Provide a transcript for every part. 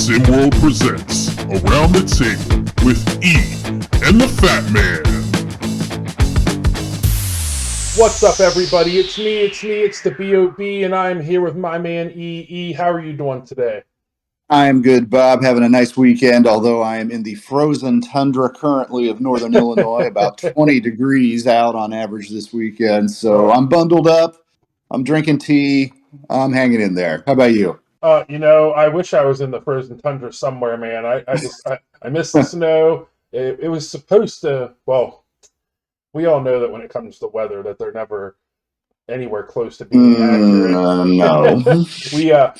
SimWorld presents Around the Table with E and the Fat Man. What's up, everybody? It's the B.O.B., and I'm here with my man E. E, how are you doing today? I'm good, Bob. Having a nice weekend, although I am in the frozen tundra currently of northern Illinois, about 20 degrees out on average this weekend. So I'm bundled up. I'm drinking tea. I'm hanging in there. How about you? I wish I was in the frozen tundra somewhere, man. I miss the snow. It was supposed to, well, we all know that when it comes to weather that they're never anywhere close to being accurate. No.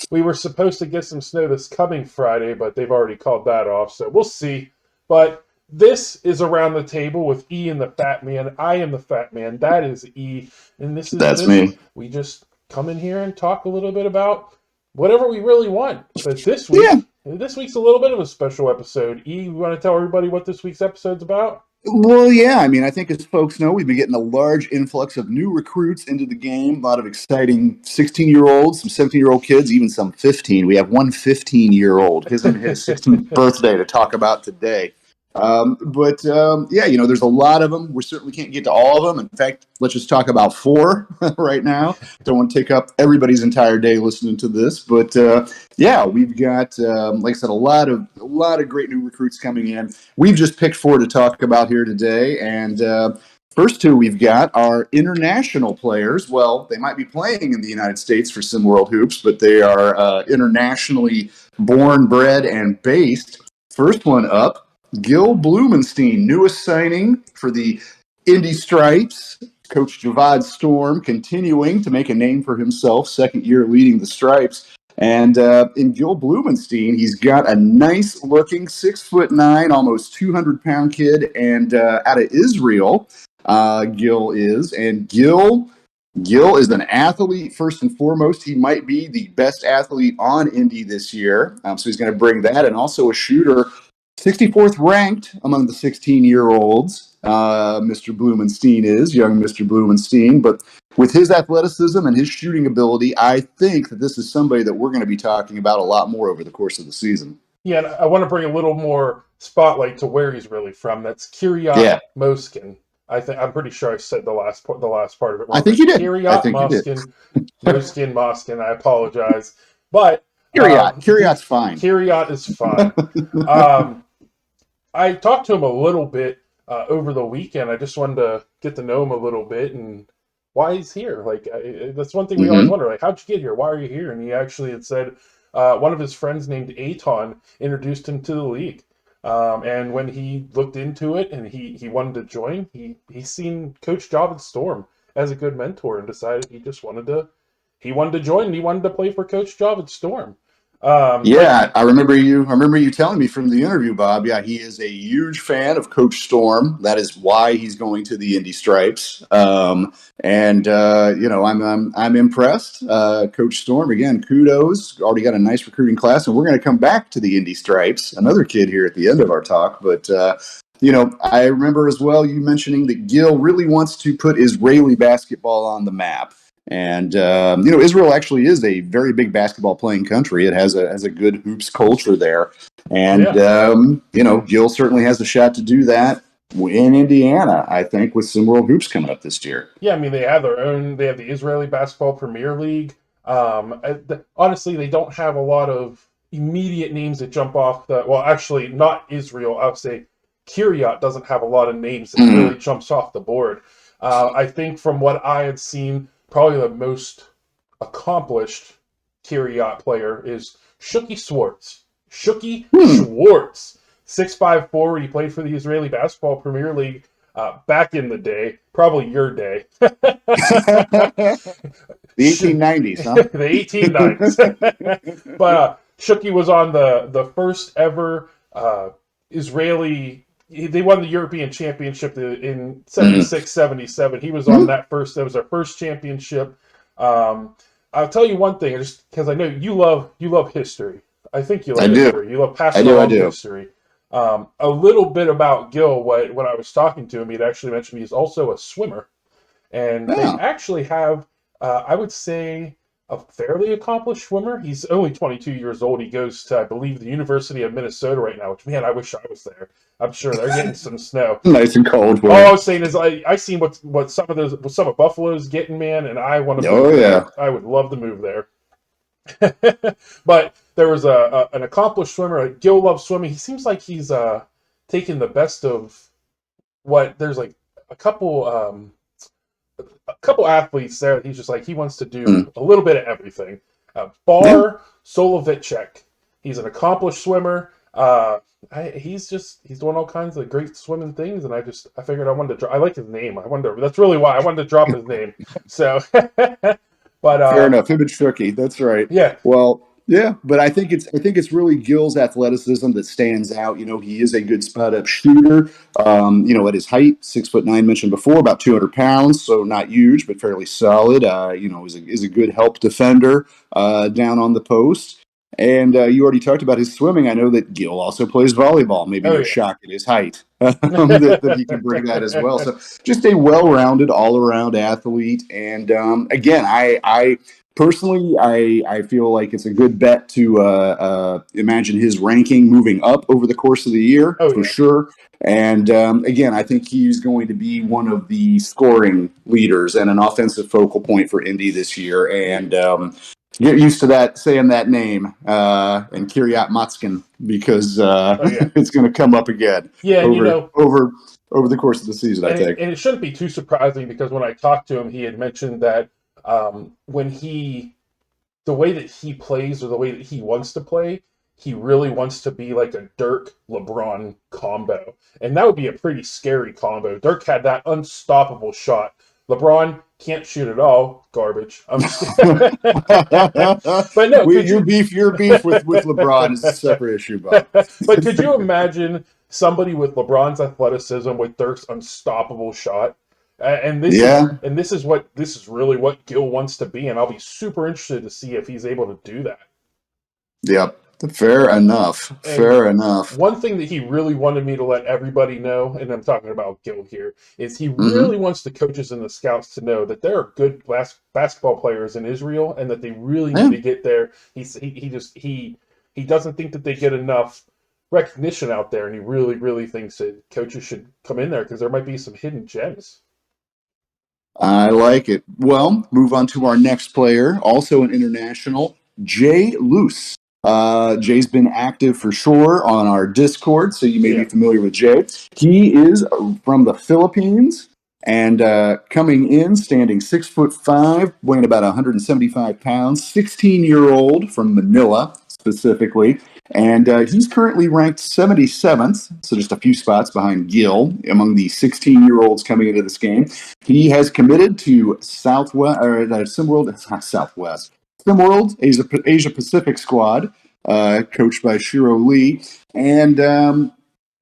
We were supposed to get some snow this coming Friday, but they've already called that off, so we'll see. But this is Around the Table with E and the Fat Man. I am the Fat Man. That is E, and That's me. We just come in here and talk a little bit about whatever we really want. But this week's a little bit of a special episode. E, you want to tell everybody what this week's episode's about? Well, yeah. I mean, I think as folks know, we've been getting a large influx of new recruits into the game. A lot of exciting 16-year-olds, some 17-year-old kids, even some 15. We have one 15-year-old. His 16th birthday to talk about today. There's a lot of them. We certainly can't get to all of them. In fact, let's just talk about 4 right now. Don't want to take up everybody's entire day listening to this, but we've got, like I said, a lot of great new recruits coming in. We've just picked 4 to talk about here today, and first 2 we've got are international players. Well, they might be playing in the United States for SimWorld Hoops, but they are internationally born, bred, and based. First one up, Gil Blumenstein, newest signing for the Indy Stripes. Coach Javad Storm continuing to make a name for himself, second year leading the Stripes. And in Gil Blumenstein, he's got a nice-looking 6'9", almost 200-pound kid, and out of Israel, Gil is. And Gil is an athlete, first and foremost. He might be the best athlete on Indy this year, so he's going to bring that, and also a shooter. 64th ranked among the 16-year-olds, Mr. Blumenstein is, young Mr. Blumenstein. But with his athleticism and his shooting ability, I think that this is somebody that we're going to be talking about a lot more over the course of the season. Yeah, and I want to bring a little more spotlight to where he's really from. That's Kiryat Moskin. I'm pretty sure I said the last part of it wrong. I think you did. Kiryat Moskin. I apologize, but Kiryat's fine. Kiryat is fine. I talked to him a little bit over the weekend. I just wanted to get to know him a little bit and why he's here. Like, that's one thing we always wonder, like, how'd you get here? Why are you here? And he actually had said one of his friends named Aton introduced him to the league. And when he looked into it and he wanted to join, he seen Coach Javad Storm as a good mentor and decided he wanted to join and he wanted to play for Coach Javad Storm. I remember you telling me from the interview, Bob. Yeah, he is a huge fan of Coach Storm. That is why he's going to the Indy Stripes. I'm impressed. Coach Storm, again, kudos. Already got a nice recruiting class, and we're going to come back to the Indy Stripes. Another kid here at the end of our talk, but I remember as well you mentioning that Gil really wants to put Israeli basketball on the map. And Israel actually is a very big basketball playing country. It has a good hoops culture there, and Gil certainly has a shot to do that in Indiana. I think with SimWorld Hoops coming up this year. Yeah, I mean they have the Israeli Basketball Premier League. Honestly, they don't have a lot of immediate names that jump off. Actually, not Israel. I would say Kiryat doesn't have a lot of names that really jumps off the board. I think from what I had seen, probably the most accomplished Kiryat player is Shuki Schwartz. Shuki Schwartz, 6'5" forward. He played for the Israeli Basketball Premier League back in the day, probably your day. The 1890s, huh? The 1890s. But Shuki was on the first ever Israeli. They won the European Championship in 76, 77. He was on that first. That was our first championship. I'll tell you one thing, just because I know you love history. I think you love history. You love passing along history. A little bit about Gil. When I was talking to him, he'd actually mentioned he's also a swimmer, and they actually have, I would say, a fairly accomplished swimmer. He's only 22 years old. He goes to, I believe, the University of Minnesota right now, which, man, I wish I was there. I'm sure they're getting some snow. Nice and cold. All I was saying is I seen what some of Buffalo's getting, man, and I want to move Oh there. yeah. I would love to move there. But there was an accomplished swimmer. Gil loves swimming. He seems like he's taking the best of what there's like a couple athletes there. He's just like he wants to do a little bit of everything. Bar Solovicek. He's an accomplished swimmer. He's doing all kinds of great swimming things, and I figured I wanted to. I like his name. That's really why I wanted to drop his name. So, but Fair enough. Image tricky. That's right. yeah. Well, yeah, but I think it's really Gill's athleticism that stands out. You know, he is a good spot up shooter. You know, at his height, 6'9", mentioned before, about 200 pounds, so not huge, but fairly solid. You know, is a good help defender down on the post. And you already talked about his swimming. I know that Gill also plays volleyball. Maybe no shock at his height that he can bring that as well. So just a well-rounded, all-around athlete. And again, I personally, I feel like it's a good bet to imagine his ranking moving up over the course of the year for sure. And again, I think he's going to be one of the scoring leaders and an offensive focal point for Indy this year. And get used to that saying that name and Kiryat Matskin because it's going to come up again. Yeah, and over the course of the season, I think. And it shouldn't be too surprising because when I talked to him, he had mentioned that the way that he plays or the way that he wants to play, he really wants to be like a Dirk LeBron combo. And that would be a pretty scary combo. Dirk had that unstoppable shot. LeBron can't shoot at all. Garbage. But no, your beef with LeBron is a separate issue, Bob. But could you imagine somebody with LeBron's athleticism with Dirk's unstoppable shot? And this is really what Gil wants to be, and I'll be super interested to see if he's able to do that. Yep. Fair enough. One thing that he really wanted me to let everybody know, and I'm talking about Gil here, is he really wants the coaches and the scouts to know that there are good basketball players in Israel, and that they really need to get there. He doesn't think that they get enough recognition out there, and he really thinks that coaches should come in there because there might be some hidden gems. I like it. Well, move on to our next player, also an international, Jay Luce. Jay's been active for sure on our Discord, so you may be familiar with Jay. He is from the Philippines and coming in, standing 6'5", weighing about 175 pounds, 16-year-old from Manila specifically. And he's currently ranked 77th, so just a few spots behind Gil among the 16-year-olds coming into this game. He has committed to SimWorld Asia Pacific squad, coached by Shiro Lee. And,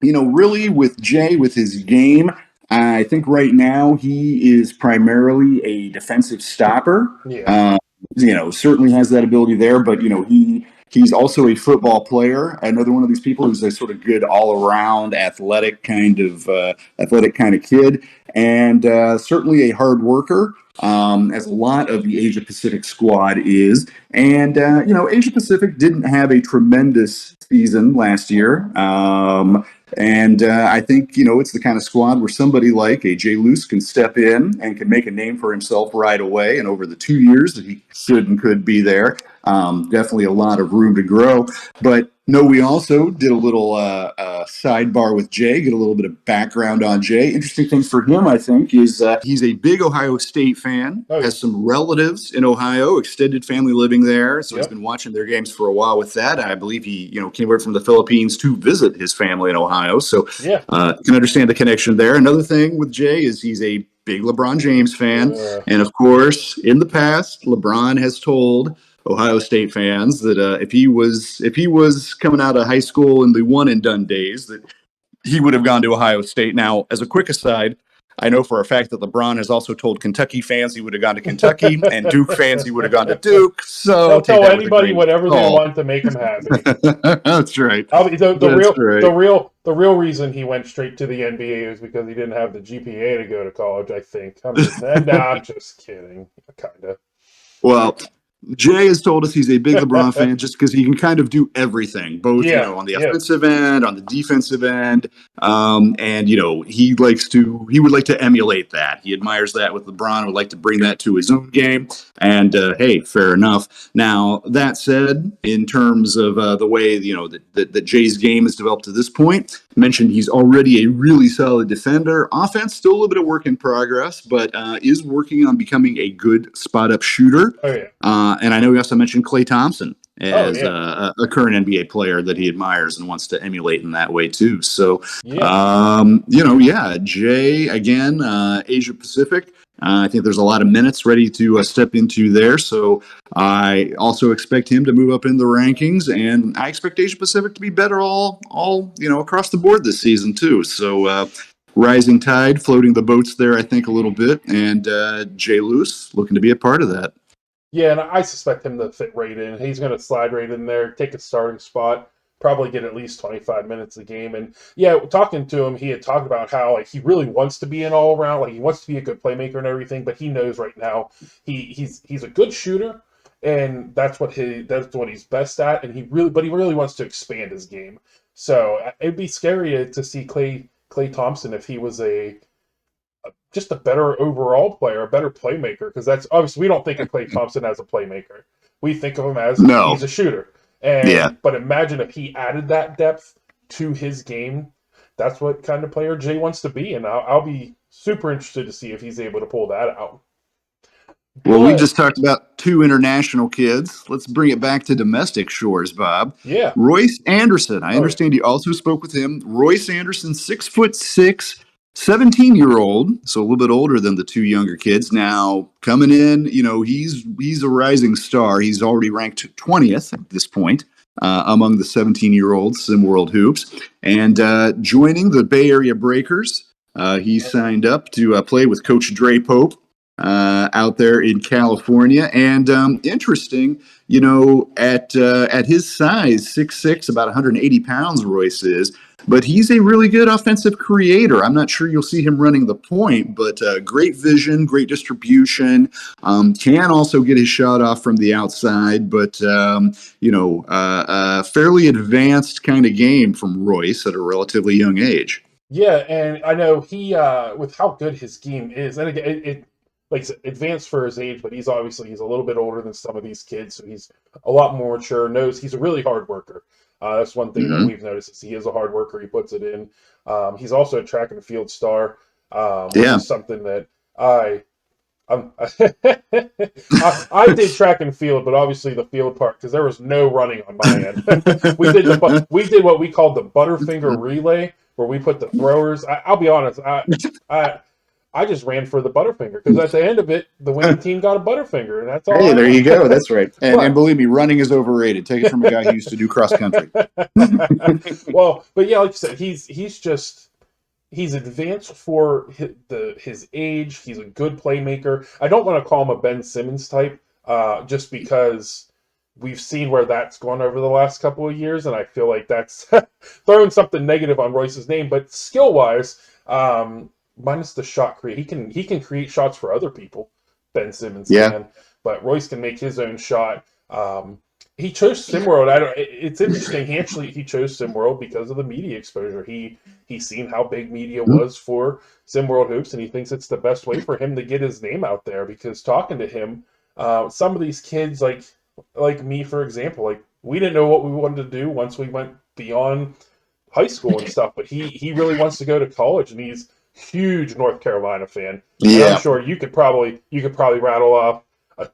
really with Jay, with his game, I think right now he is primarily a defensive stopper. Certainly has that ability there, but, he's also a football player. Another one of these people who's a sort of good all-around athletic kind of kid, and certainly a hard worker, as a lot of the Asia Pacific squad is. And Asia Pacific didn't have a tremendous season last year. I think, it's the kind of squad where somebody like a Jay Luce can step in and can make a name for himself right away. And over the 2 years that he should and could be there, definitely a lot of room to grow. But no, we also did a little sidebar with Jay, get a little bit of background on Jay. Interesting thing for him, I think, is he's a big Ohio State fan, has some relatives in Ohio, extended family living there. So he's been watching their games for a while with that. I believe he, came over from the Philippines to visit his family in Ohio. So can understand the connection there. Another thing with Jay is he's a big LeBron James fan. And of course, in the past, LeBron has told Ohio State fans that if he was coming out of high school in the one and done days, that he would have gone to Ohio State. Now, as a quick aside, I know for a fact that LeBron has also told Kentucky fans he would have gone to Kentucky, and Duke fans he would have gone to Duke. So they'll tell anybody whatever they want to make him happy. That's right. The real reason he went straight to the NBA is because he didn't have the GPA to go to college. I think. I'm just kidding, kind of. Well, Jay has told us he's a big LeBron fan just because he can kind of do everything, both Yeah, on the yeah. offensive end, on the defensive end, and he would like to emulate that. He admires that with LeBron. Would like to bring that to his own game. And hey, fair enough. Now that said, in terms of the way that Jay's game has developed to this point, mentioned he's already a really solid defender. Offense still a little bit of work in progress, but is working on becoming a good spot up shooter. Oh yeah. And I know he also mentioned Klay Thompson Oh as yeah. a current NBA player that he admires and wants to emulate in that way too. So, Yeah. Jay again, Asia Pacific. I think there's a lot of minutes ready to step into there. So I also expect him to move up in the rankings, and I expect Asia Pacific to be better all across the board this season too. So rising tide floating the boats there, I think a little bit, and Jay Lewis looking to be a part of that. Yeah, and I suspect him to fit right in. He's going to slide right in there, take a starting spot, probably get at least 25 minutes a game. And yeah, talking to him, he had talked about how he really wants to be an all around, he wants to be a good playmaker and everything. But he knows right now he's a good shooter, and that's what he's best at. And he really wants to expand his game. So it'd be scary to see Klay Thompson if he was just a better overall player, a better playmaker, because that's obviously we don't think of Klay Thompson as a playmaker. We think of him as he's a shooter. But imagine if he added that depth to his game. That's what kind of player Jay wants to be, and I'll be super interested to see if he's able to pull that out. Well, we just talked about two international kids. Let's bring it back to domestic shores, Bob. Yeah. Royce Anderson. I understand you also spoke with him. Royce Anderson, 6'6", 17-year-old, so a little bit older than the two younger kids. Now coming in, he's a rising star. He's already ranked 20th at this point among the 17-year-olds SimWorld Hoops, and joining the Bay Area Breakers. He signed up to play with Coach Dre Pope out there in California, and interesting, at his size, 6'6", about 180 pounds, Royce is. But he's a really good offensive creator. I'm not sure you'll see him running the point, but great vision, great distribution. Can also get his shot off from the outside, but fairly advanced kind of game from Royce at a relatively young age. Yeah, and I know he with how good his game is, and again, it like advanced for his age, but he's a little bit older than some of these kids, so he's a lot more mature. Knows he's a really hard worker. That's one thing that we've noticed is he is a hard worker. He puts it in. He's also a track and field star, which is something that I did track and field, but obviously the field part because there was no running on my end. we did what we called the Butterfinger relay, where we put the throwers. I'll be honest, I just ran for the Butterfinger because at the end of it, the winning team got a Butterfinger, and that's all. Hey, there you go. That's right. And believe me, running is overrated. Take it from a guy who used to do cross country. Well, but yeah, like you said, he's advanced for his age. He's a good playmaker. I don't want to call him a Ben Simmons type, just because we've seen where that's gone over the last couple of years, and I feel like that's throwing something negative on Royce's name. But skill wise, minus the shot create, he can create shots for other people. Ben Simmons can, but Royce can make his own shot. He chose SimWorld. It's interesting. He chose SimWorld because of the media exposure. He's seen how big media was for SimWorld Hoops, and he thinks it's the best way for him to get his name out there. Because talking to him, some of these kids, like me, for example, we didn't know what we wanted to do once we went beyond high school and stuff. But he really wants to go to college, and he's huge North Carolina fan. Yeah, and I'm sure you could probably rattle off a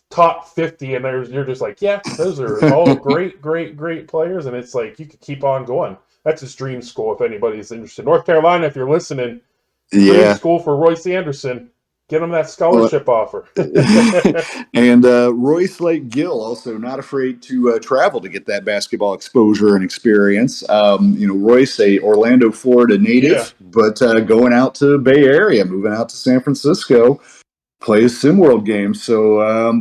top 50, and you're just like, yeah, those are all great players, and it's like you could keep on going. That's his dream school if anybody's interested. North Carolina, if you're listening, dream school for Royce Anderson. Get him that scholarship offer. And Royce Lake Gill also not afraid to travel to get that basketball exposure and experience. Royce, a Orlando, Florida native, but going out to Bay Area, moving out to San Francisco, play a SimWorld game. So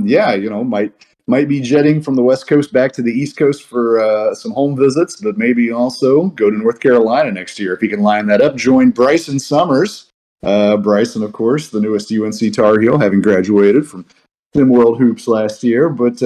might be jetting from the West Coast back to the East Coast for some home visits, but maybe also go to North Carolina next year if he can line that up. Join Bryson Summers. Bryson, of course, the newest UNC Tar Heel, having graduated from SimWorld Hoops last year. But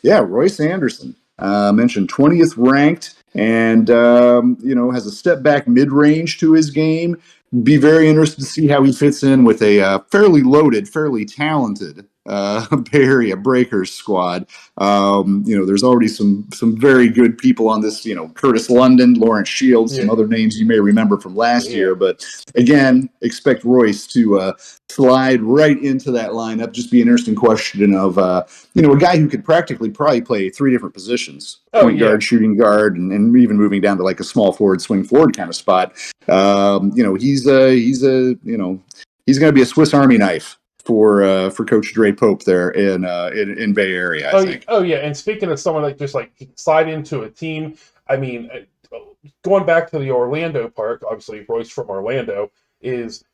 yeah, Royce Anderson, mentioned 20th ranked, and has a step back mid range to his game. Be very interested to see how he fits in with a fairly loaded, fairly talented Bay Area Breakers squad. There's already some very good people on this. Curtis London, Lawrence Shields, some other names you may remember from last year. But again, expect Royce to slide right into that lineup. Just be an interesting question of a guy who could probably play three different positions: point guard, shooting guard, and even moving down to like a small forward, swing forward kind of spot. He's going to be a Swiss Army knife for Coach Dre Pope there in Bay Area, I think. Oh, yeah. And speaking of someone that just slide into a team, I mean, going back to the Orlando part, obviously Royce from Orlando is.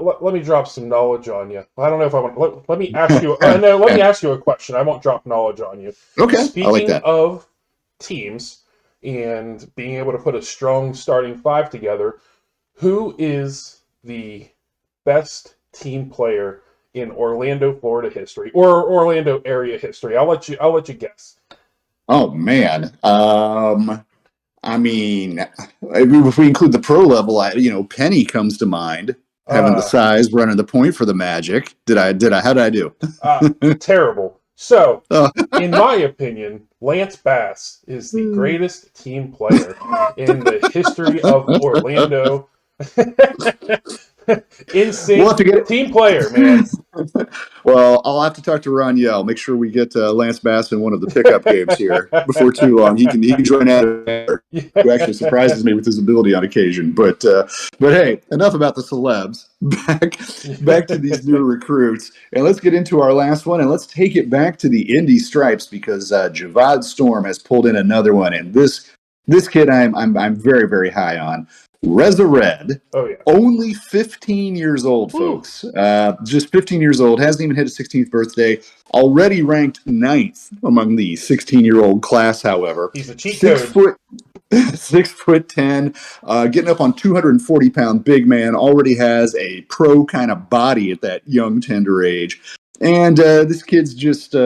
Let me drop some knowledge on you. I don't know if I want. Let me ask you. No, let me ask you a question. I won't drop knowledge on you. Okay. Speaking I like that. of teams and being able to put a strong starting five together, who is the best team player in Orlando, Florida history, or Orlando area history? I'll let you guess. Oh man. I mean, if we include the pro level, Penny comes to mind. Having the size, running the point for the Magic. How did I do? Terrible. So, in my opinion, Lance Bass is the greatest team player in the history of Orlando. Insane team player, man. Well, I'll have to talk to Ron Yell. Make sure we get Lance Bass in one of the pickup games here before too long. He can join out. Who actually surprises me with his ability on occasion. But hey, enough about the celebs. Back to these new recruits, and let's get into our last one, and let's take it back to the Indy Stripes because Javad Storm has pulled in another one, and this kid I'm very, very high on. Reza Red, only 15 years old, folks. Just 15 years old, hasn't even hit his 16th birthday. Already ranked 9th among the 16-year-old class, however. He's a cheat code. 6'10", getting up on 240-pound big man. Already has a pro kind of body at that young, tender age. And this kid's just,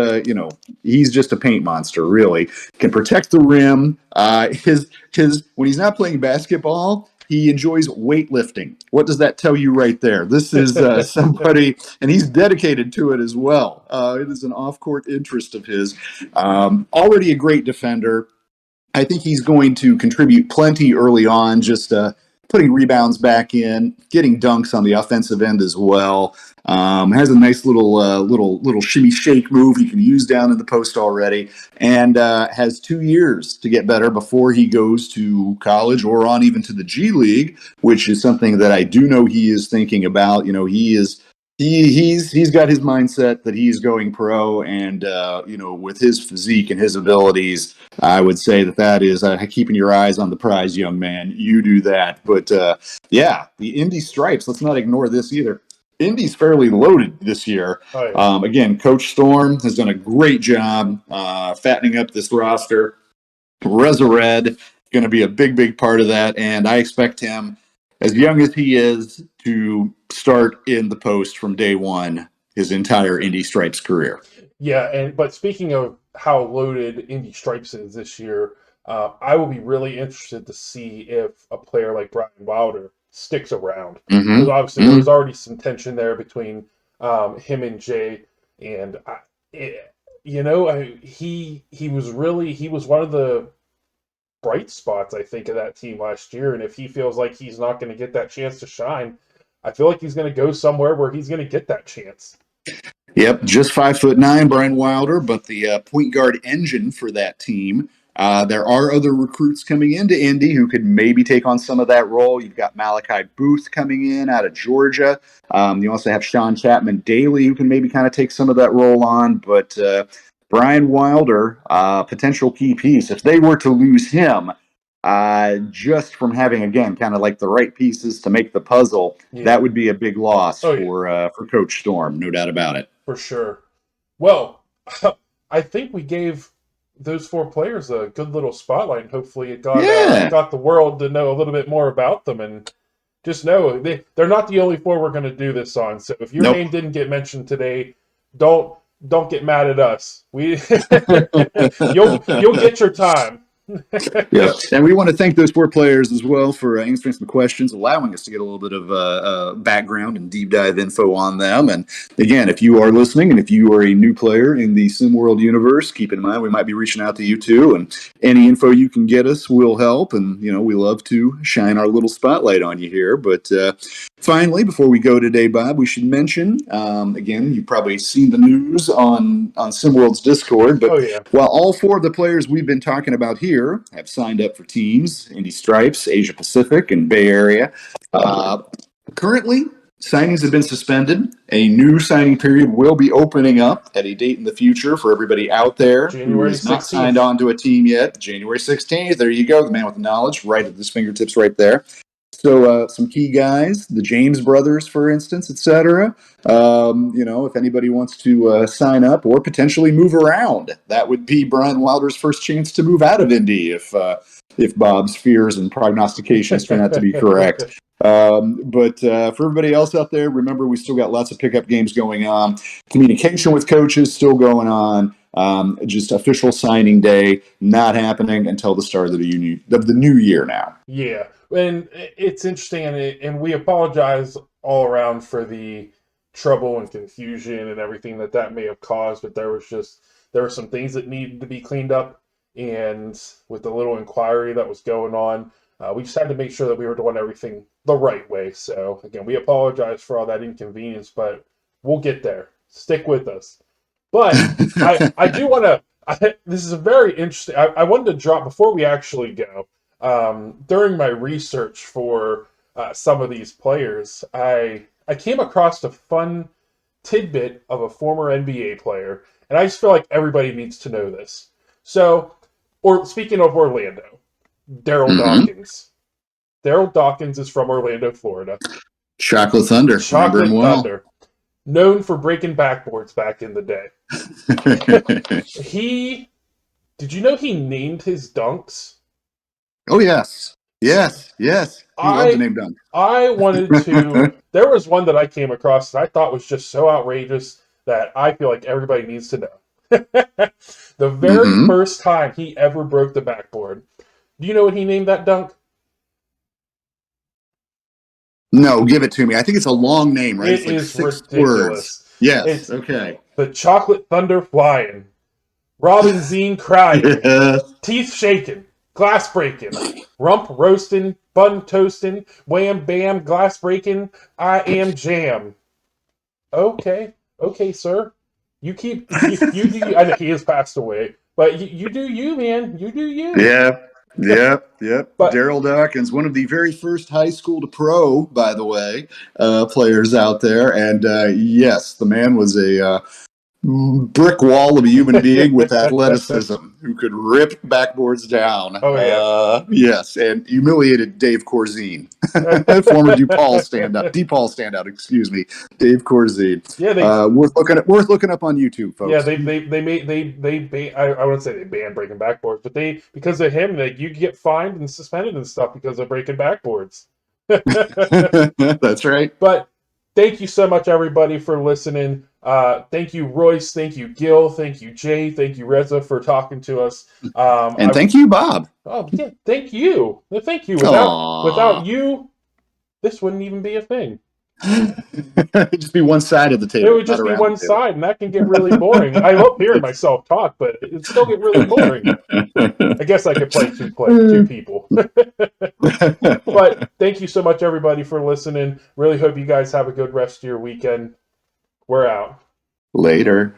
he's just a paint monster, really. Can protect the rim. When he's not playing basketball, he enjoys weightlifting. What does that tell you right there? This is somebody, and he's dedicated to it as well. It is an off-court interest of his. Already a great defender. I think he's going to contribute plenty early on, just putting rebounds back in, getting dunks on the offensive end as well. Has a nice little shimmy shake move he can use down in the post already, and has 2 years to get better before he goes to college or on even to the G League, which is something that I do know he is thinking about. He's got his mindset that he's going pro, and with his physique and his abilities, I would say that is keeping your eyes on the prize, young man. You do that. But the Indy Stripes. Let's not ignore this either. Indy's fairly loaded this year. Again, Coach Storm has done a great job fattening up this roster. Reza Red going to be a big part of that, and I expect him, as young as he is, to start in the post from day one his entire Indy Stripes career. Yeah, but speaking of how loaded Indy Stripes is this year, I will be really interested to see if a player like Brian Wilder sticks around. Because obviously there's already some tension there between him and Jay, and he was one of the bright spots, I think, of that team last year. And if he feels like he's not going to get that chance to shine, I feel like he's going to go somewhere where he's going to get that chance. Yep, just 5'9", Brian Wilder, but the point guard engine for that team. There are other recruits coming into Indy who could maybe take on some of that role. You've got Malachi Booth coming in out of Georgia. You also have Sean Chapman Daly, who can maybe kind of take some of that role on. But Brian Wilder, potential key piece. If they were to lose him, just from having, again, kind of like the right pieces to make the puzzle, that would be a big loss for Coach Storm, no doubt about it. For sure. Well, I think we gave those four players a good little spotlight, and hopefully it got the world to know a little bit more about them, and just know they're not the only four we're going to do this on. So if your name didn't get mentioned today, don't don't get mad at us. You'll get your time. Yeah, and we want to thank those 4 players as well for answering some questions, allowing us to get a little bit of background and deep dive info on them. And again, if you are listening and if you are a new player in the SimWorld universe, keep in mind we might be reaching out to you too, and any info you can get us will help. And we love to shine our little spotlight on you here. But finally, before we go today, Bob, we should mention again, you've probably seen the news on SimWorld's Discord, but while all 4 of the players we've been talking about here have signed up for teams, Indy Stripes, Asia Pacific, and Bay Area. Currently, signings have been suspended. A new signing period will be opening up at a date in the future for everybody out there who is not signed on to a team yet. January 16th. There you go. The man with the knowledge right at his fingertips right there. So some key guys, the James brothers, for instance, etc. If anybody wants to sign up or potentially move around, that would be Brian Wilder's first chance to move out of Indy if Bob's fears and prognostications turn out to be correct. But for everybody else out there, remember we still got lots of pickup games going on. Communication with coaches still going on. Just official signing day not happening until the start of the new year now. Yeah, and it's interesting, and we apologize all around for the trouble and confusion and everything that may have caused, but there were some things that needed to be cleaned up, and with the little inquiry that was going on, we just had to make sure that we were doing everything the right way. So again, we apologize for all that inconvenience, but we'll get there. Stick with us. But I do want to, this is a very interesting, I wanted to drop, before we actually go, during my research for some of these players, I came across a fun tidbit of a former NBA player, and I just feel like everybody needs to know this. So, speaking of Orlando, Daryl Dawkins. Daryl Dawkins is from Orlando, Florida. Chocolate Thunder. Chocolate Thunder. Known for breaking backboards back in the day. Did you know he named his dunks? Oh, yes. Yes. He loved to name dunks. I wanted to, there was one that I came across that I thought was just so outrageous that I feel like everybody needs to know. The very first time he ever broke the backboard, do you know what he named that dunk? No, give it to me. I think it's a long name, right? It is 6 ridiculous. Words. Yes, okay. The Chocolate Thunder flying, Robin Zine crying, teeth shaking, glass breaking, rump roasting, bun toasting, wham bam, glass breaking, I am jam. Okay, sir. You keep, you do, I know he has passed away, but you do you, man. You do you. Yep. But Daryl Dawkins, one of the very first high school to pro, by the way, players out there. And yes, the man was a brick wall of a human being with athleticism who could rip backboards down. Oh, yeah. Yes, and humiliated Dave Corzine, former DePaul standout, excuse me, Dave Corzine. Yeah, worth looking up on YouTube, folks. Yeah, I wouldn't say they banned breaking backboards, but because of him, you get fined and suspended and stuff because of breaking backboards. That's right. But thank you so much, everybody, for listening. Thank you, Royce. Thank you, Gil. Thank you, Jay. Thank you, Reza, for talking to us. And thank you, Bob. Oh, yeah, thank you. Thank you. Without you, this wouldn't even be a thing. It'd just be one side of the table. It would just be one side, and that can get really boring. I love hearing myself talk, but it'd still get really boring. I guess I could play two people. But thank you so much, everybody, for listening. Really hope you guys have a good rest of your weekend. We're out. Later.